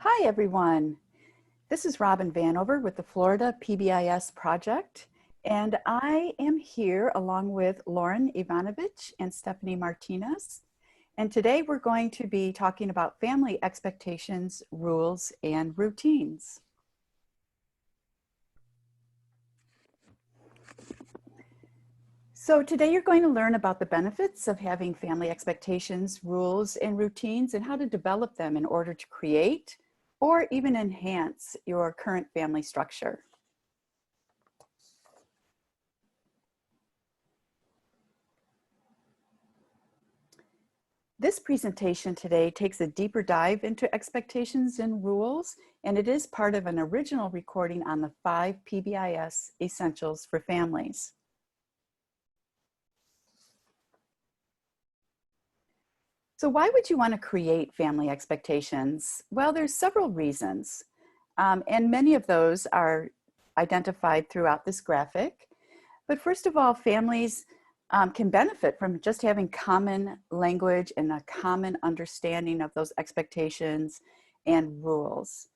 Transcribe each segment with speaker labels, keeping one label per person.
Speaker 1: Hi, everyone. This is Robin Vanover with the Florida PBIS project, and I am here along with Lauren Ivanovich and Stephanie Martinez. And today we're going to be talking about family expectations, rules, and routines. So today you're going to learn about the benefits of having family expectations, rules, and routines, and how to develop them in order to create or even enhance your current family structure. This presentation today takes a deeper dive into expectations and rules, and it is part of an original recording on the 5 PBIS essentials for families. So why would you want to create family expectations? Well, there's several reasons, and many of those are identified throughout this graphic. But first of all, families can benefit from just having common language and a common understanding of those expectations and rules.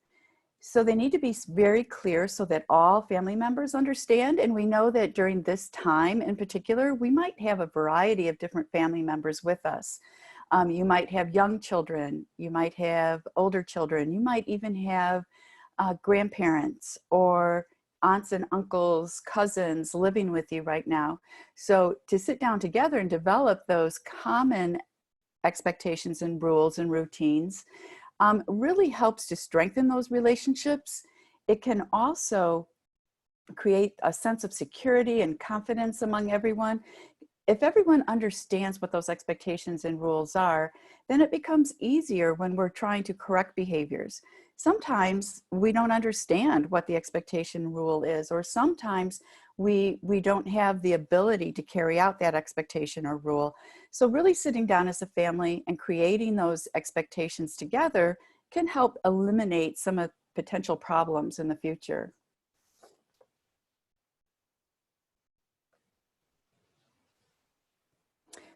Speaker 1: So they need to be very clear so that all family members understand. And we know that during this time in particular, we might have a variety of different family members with us. You might have young children, you might have older children, you might even have grandparents or aunts and uncles, cousins living with you right now. So to sit down together and develop those common expectations and rules and routines really helps to strengthen those relationships. It can also create a sense of security and confidence among everyone. If everyone understands what those expectations and rules are, then it becomes easier when we're trying to correct behaviors. Sometimes we don't understand what the expectation rule is, or sometimes we don't have the ability to carry out that expectation or rule. So really sitting down as a family and creating those expectations together can help eliminate some of the potential problems in the future.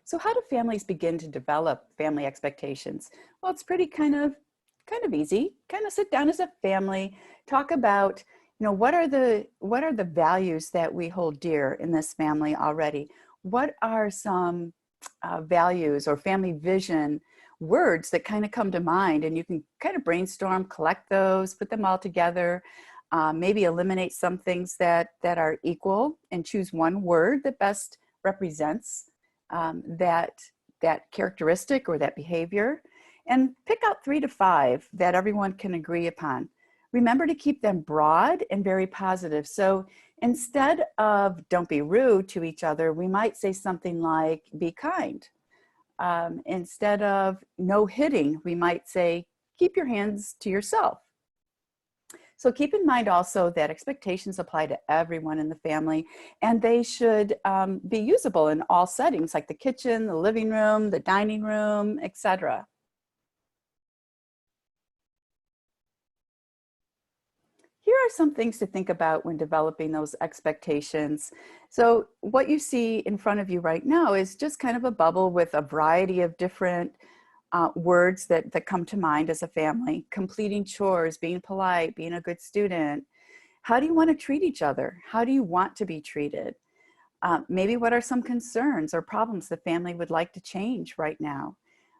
Speaker 1: So how do families begin to develop family expectations? Well, it's pretty kind of easy. Kind of sit down as a family, talk about, what are the values that we hold dear in this family already? What are some values or family vision words that kind of come to mind? And you can kind of brainstorm, collect those, put them all together, maybe eliminate some things that are equal and choose one word that best represents that characteristic or that behavior, and pick out 3 to 5 that everyone can agree upon. Remember to keep them broad and very positive. So instead of don't be rude to each other, we might say something like be kind. Instead of no hitting, we might say keep your hands to yourself. So keep in mind also that expectations apply to everyone in the family, and they should be usable in all settings like the kitchen, the living room, the dining room, etc. Here are some things to think about when developing those expectations. So what you see in front of you right now is just kind of a bubble with a variety of different words that come to mind as a family: completing chores, being polite, being a good student. How do you want to treat each other? How do you want to be treated? Maybe what are some concerns or problems the family would like to change right now?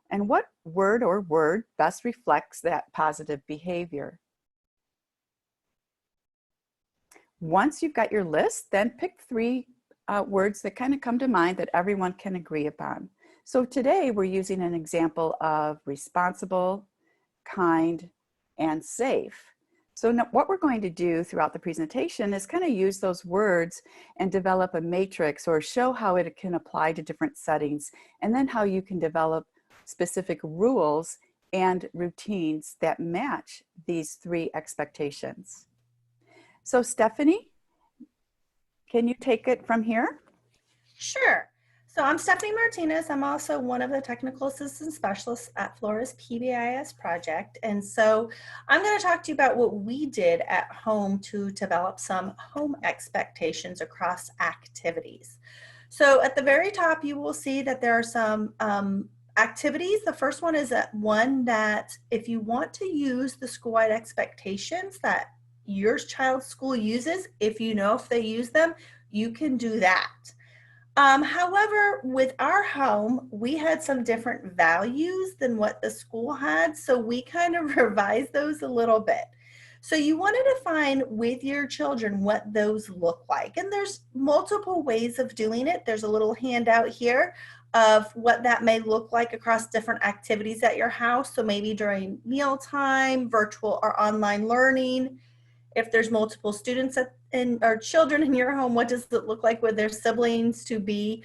Speaker 1: And what word or word best reflects that positive behavior? Once you've got your list, then pick 3 words that kind of come to mind that everyone can agree upon. So today we're using an example of responsible, kind, and safe. So now what we're going to do throughout the presentation is kind of use those words and develop a matrix or show how it can apply to different settings, and then how you can develop specific rules and routines that match these 3 expectations. So Stephanie, can you take it from here?
Speaker 2: Sure. So I'm Stephanie Martinez. I'm also one of the technical assistant specialists at Florida's PBIS project. And so I'm going to talk to you about what we did at home to develop some home expectations across activities. So at the very top, you will see that there are some activities. The first one is one that if you want to use the school-wide expectations that your child's school uses, if you know if they use them, you can do that. However, with our home, we had some different values than what the school had, so we kind of revised those a little bit. So you want to define with your children what those look like. And there's multiple ways of doing it. There's a little handout here of what that may look like across different activities at your house. So maybe during mealtime, virtual or online learning. If there's multiple students or children in your home, what does it look like with their siblings to be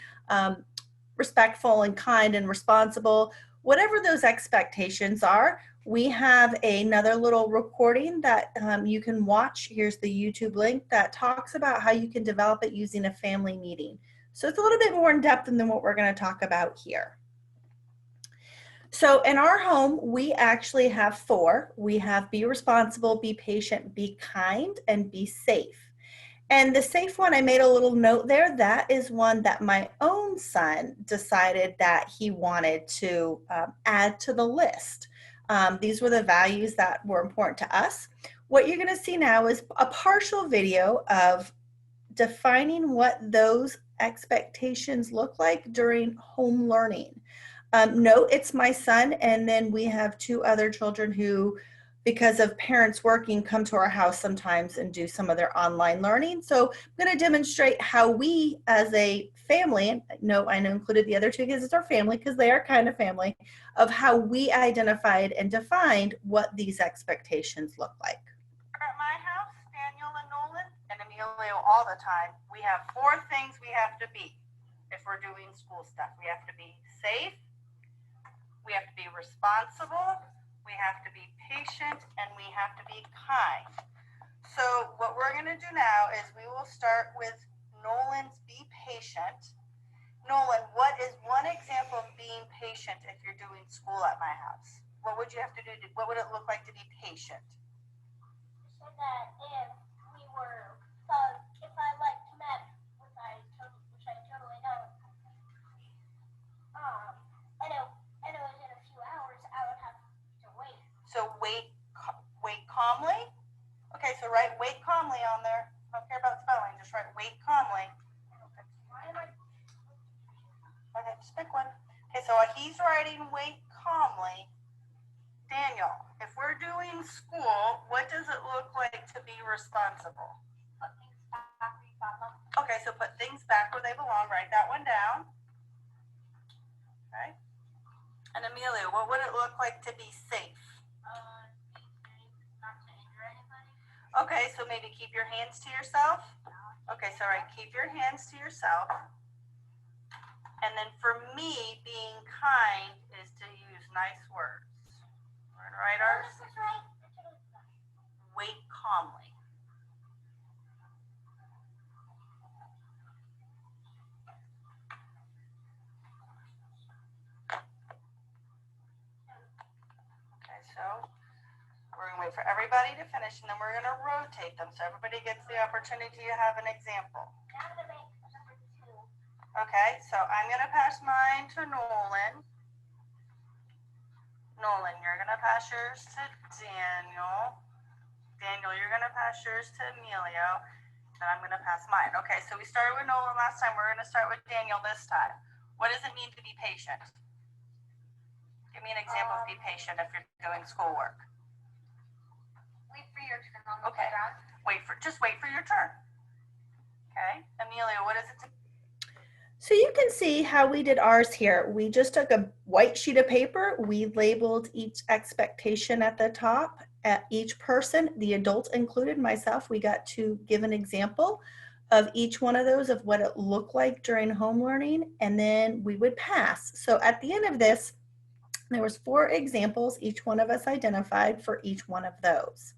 Speaker 2: respectful and kind and responsible? Whatever those expectations are, we have another little recording that you can watch. Here's the YouTube link that talks about how you can develop it using a family meeting. So it's a little bit more in depth than what we're going to talk about here. So in our home, we actually have 4. We have be responsible, be patient, be kind, and be safe. And the safe one, I made a little note there. That is one that my own son decided that he wanted to add to the list. These were the values that were important to us. What you're going to see now is a partial video of defining what those expectations look like during home learning. No, it's my son, and then we have 2 other children who, because of parents working, come to our house sometimes and do some of their online learning. So I'm going to demonstrate how we as a family, and no, I know included the other 2 kids as our family because they are kind of family, of how we identified and defined what these expectations look like.
Speaker 3: At my house, Daniel and Nolan and Emilio all the time, we have 4 things we have to be if we're doing school stuff. We have to be safe, we have to be responsible, we have to be patient, and we have to be kind. So what we're going to do now is we will start with Nolan's be patient. Nolan, what is one example of being patient if you're doing school at my house? What would you have to do? What would it look like to be patient?
Speaker 4: So that if we were, if I liked men, which I totally don't, and it was in a few hours, I would have to wait.
Speaker 3: So wait calmly. Okay, so write wait calmly on there. I don't care about spelling, just write wait calmly. Okay, just pick one. Okay, so he's writing wait calmly. Daniel, if we're doing school, what does it look like to be responsible?
Speaker 4: Put things back where you got them.
Speaker 3: Okay, so put things back where they belong. Write that one down. Okay. And Amelia, what would it look like to be safe?
Speaker 4: Be safe, not to injure anybody.
Speaker 3: Okay, so maybe keep your hands to yourself. Okay, so right, keep your hands to yourself. And then for me, being kind is to use nice words. We're gonna write ours. Wait calmly. Okay, so we're gonna wait for everybody to finish, and then we're gonna rotate them so everybody gets the opportunity to have an example.
Speaker 4: Now I'm gonna make number 2.
Speaker 3: Okay, so I'm gonna pass mine to Nolan. Nolan, you're gonna pass yours to Daniel. Daniel, you're gonna pass yours to Emilio. And I'm gonna pass mine. Okay, so we started with Nolan last time. We're gonna start with Daniel this time. What does it mean to be patient? Give me an example of be patient if you're doing schoolwork.
Speaker 4: Wait for your turn on the
Speaker 3: Okay.
Speaker 4: playground.
Speaker 3: Just wait for your turn. Okay, Emilio, what is it to
Speaker 2: So you can see how we did ours here. We just took a white sheet of paper. We labeled each expectation at the top. At each person, the adult included, myself, we got to give an example of each one of those of what it looked like during home learning, and then we would pass. So at the end of this, there was 4 examples each one of us identified for each one of those.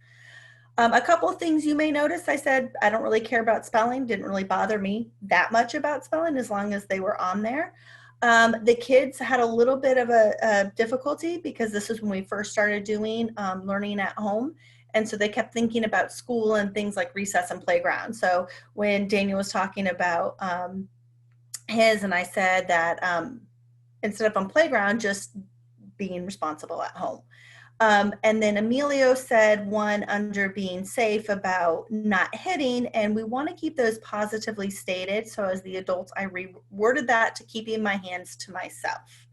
Speaker 2: A couple of things you may notice, I said I don't really care about spelling, didn't really bother me that much about spelling as long as they were on there. The kids had a little bit of a difficulty because this is when we first started doing learning at home. And so they kept thinking about school and things like recess and playground. So when Daniel was talking about his, and I said that instead of on playground, just being responsible at home. And then Emilio said one under being safe about not hitting, and we want to keep those positively stated. So as the adults, I reworded that to keeping my hands to myself.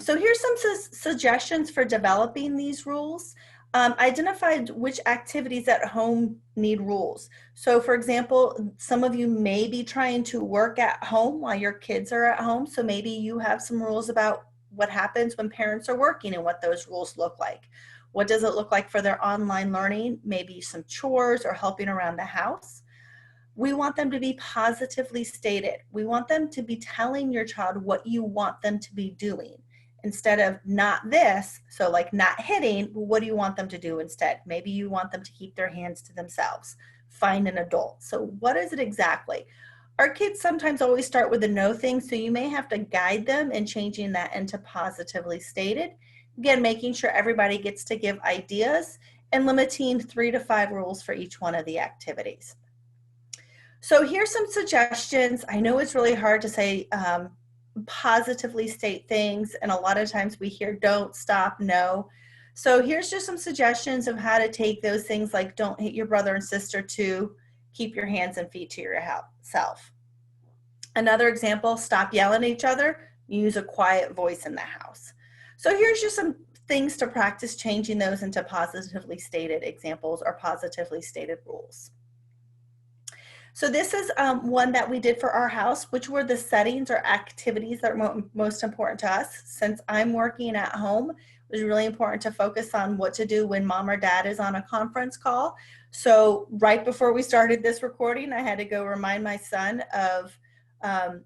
Speaker 2: So here's some suggestions for developing these rules. Identified which activities at home need rules. So for example, some of you may be trying to work at home while your kids are at home. So maybe you have some rules about what happens when parents are working and what those rules look like. What does it look like for their online learning? Maybe some chores or helping around the house. We want them to be positively stated. We want them to be telling your child what you want them to be doing instead of not this. So like not hitting, what do you want them to do instead? Maybe you want them to keep their hands to themselves. Find an adult. So what is it exactly? Our kids sometimes always start with a no thing, so you may have to guide them in changing that into positively stated. Again, making sure everybody gets to give ideas and limiting 3 to 5 rules for each one of the activities. So here's some suggestions. I know it's really hard to say positively state things, and a lot of times we hear don't, stop, no. So here's just some suggestions of how to take those things like don't hit your brother and sister, to keep your hands and feet to yourself. Another example, stop yelling at each other, use a quiet voice in the house. So here's just some things to practice changing those into positively stated examples or positively stated rules. So this is one that we did for our house, which were the settings or activities that are most important to us. Since I'm working at home, it was really important to focus on what to do when mom or dad is on a conference call. So right before we started this recording, I had to go remind my son of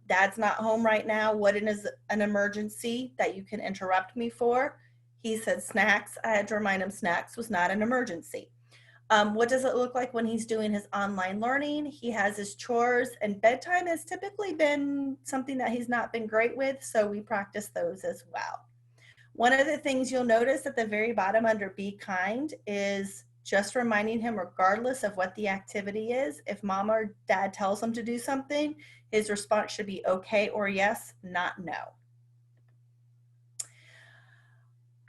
Speaker 2: dad's not home right now. What is an emergency that you can interrupt me for? He said snacks. I had to remind him snacks was not an emergency. What does it look like when he's doing his online learning? He has his chores, and bedtime has typically been something that he's not been great with, so we practice those as well. One of the things you'll notice at the very bottom under be kind is just reminding him, regardless of what the activity is, if mom or dad tells him to do something, his response should be okay or yes, not no.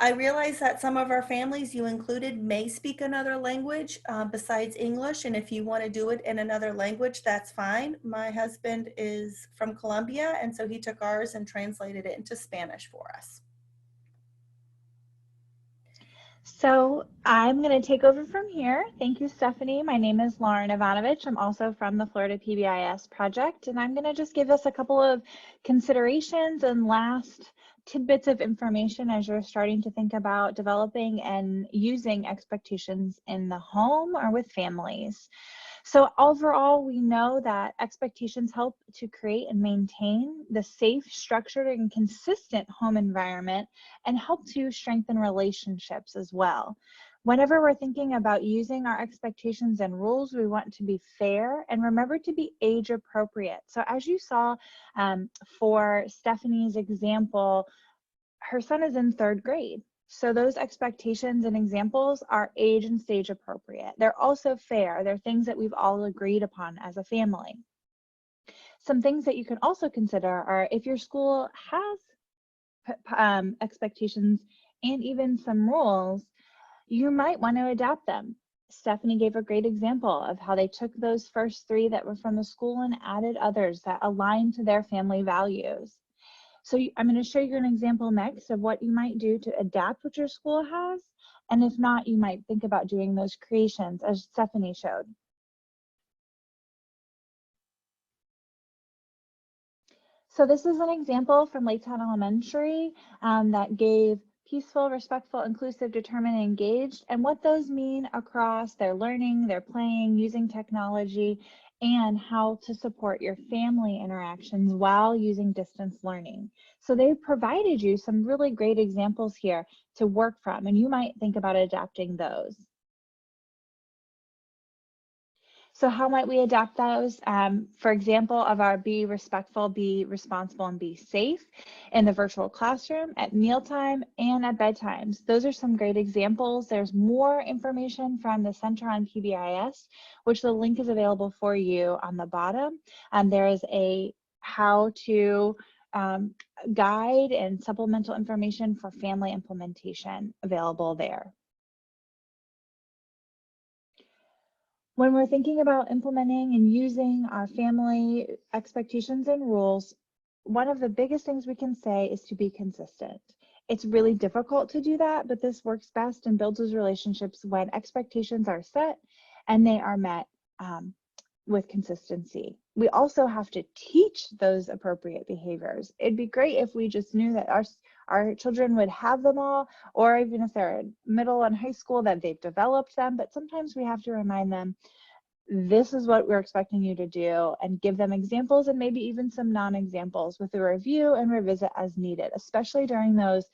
Speaker 2: I realize that some of our families you included may speak another language besides English, and if you want to do it in another language, that's fine. My husband is from Colombia, and so he took ours and translated it into Spanish for us.
Speaker 5: So I'm going to take over from here. Thank you, Stephanie. My name is Lauren Ivanovich. I'm also from the Florida PBIS project, and I'm going to just give us a couple of considerations and last tidbits of information as you're starting to think about developing and using expectations in the home or with families. So overall, we know that expectations help to create and maintain the safe, structured, and consistent home environment and help to strengthen relationships as well. Whenever we're thinking about using our expectations and rules, we want to be fair and remember to be age appropriate. So as you saw for Stephanie's example, her son is in 3rd grade. So those expectations and examples are age and stage appropriate. They're also fair. They're things that we've all agreed upon as a family. Some things that you can also consider are if your school has expectations and even some rules, you might want to adapt them. Stephanie gave a great example of how they took those first 3 that were from the school and added others that aligned to their family values. So I'm going to show you an example next of what you might do to adapt what your school has. And if not, you might think about doing those creations as Stephanie showed. So this is an example from Laytown Elementary that gave peaceful, respectful, inclusive, determined, and engaged, and what those mean across their learning, their playing, using technology, and how to support your family interactions while using distance learning. So they've provided you some really great examples here to work from, and you might think about adapting those. So how might we adapt those? For example, of our be respectful, be responsible, and be safe in the virtual classroom, at mealtime, and at bedtimes. Those are some great examples. There's more information from the Center on PBIS, which the link is available for you on the bottom. There is a how to guide and supplemental information for family implementation available there. When we're thinking about implementing and using our family expectations and rules, one of the biggest things we can say is to be consistent. It's really difficult to do that, but this works best and builds those relationships when expectations are set and they are met with consistency. We also have to teach those appropriate behaviors. It'd be great if we just knew that our children would have them all, or even if they're in middle and high school that they've developed them, but sometimes we have to remind them, this is what we're expecting you to do, and give them examples and maybe even some non-examples with a review and revisit as needed, especially during those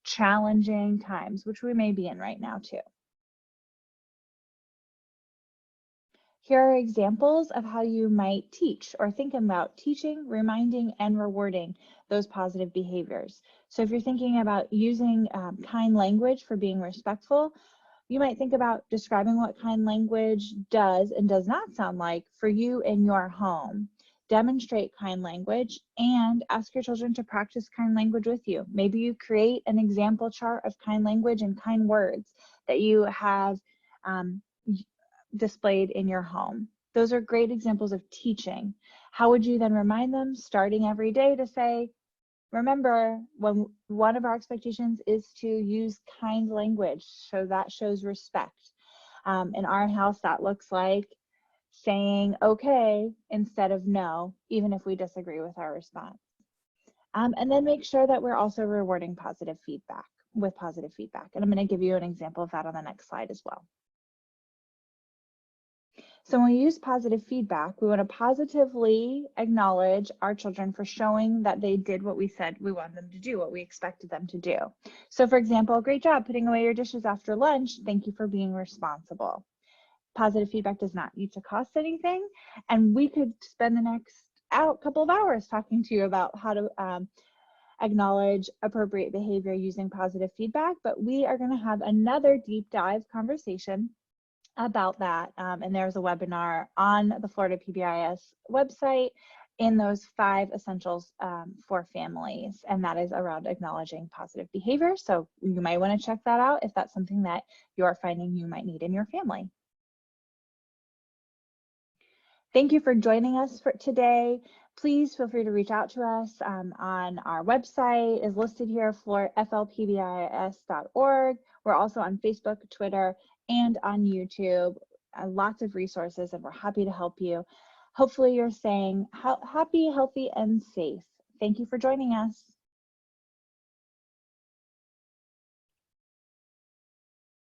Speaker 5: challenging times, which we may be in right now too. Here are examples of how you might teach or think about teaching, reminding, and rewarding those positive behaviors. So if you're thinking about using kind language for being respectful, you might think about describing what kind language does and does not sound like for you in your home. Demonstrate kind language and ask your children to practice kind language with you. Maybe you create an example chart of kind language and kind words that you have displayed in your home. Those are great examples of teaching. How would you then remind them? Starting every day to say, remember, when one of our expectations is to use kind language, so that shows respect. In our house, that looks like saying okay instead of no, even if we disagree with our response. And then make sure that we're also rewarding positive feedback with positive feedback. And I'm going to give you an example of that on the next slide as well. So when we use positive feedback, we want to positively acknowledge our children for showing that they did what we said we wanted them to do, what we expected them to do. So for example, great job putting away your dishes after lunch. Thank you for being responsible. Positive feedback does not need to cost anything. And we could spend the next couple of hours talking to you about how to acknowledge appropriate behavior using positive feedback, but we are going to have another deep dive conversation about that, and there's a webinar on the Florida PBIS website in those 5 essentials for families, and that is around acknowledging positive behavior. So you might want to check that out if that's something that you're finding you might need in your family. Thank you for joining us for today. Please feel free to reach out to us on our website is listed here, flpbis.org. We're also on Facebook, Twitter, and on YouTube. Lots of resources, and we're happy to help you. Hopefully you're staying happy, healthy, and safe. Thank you for joining us.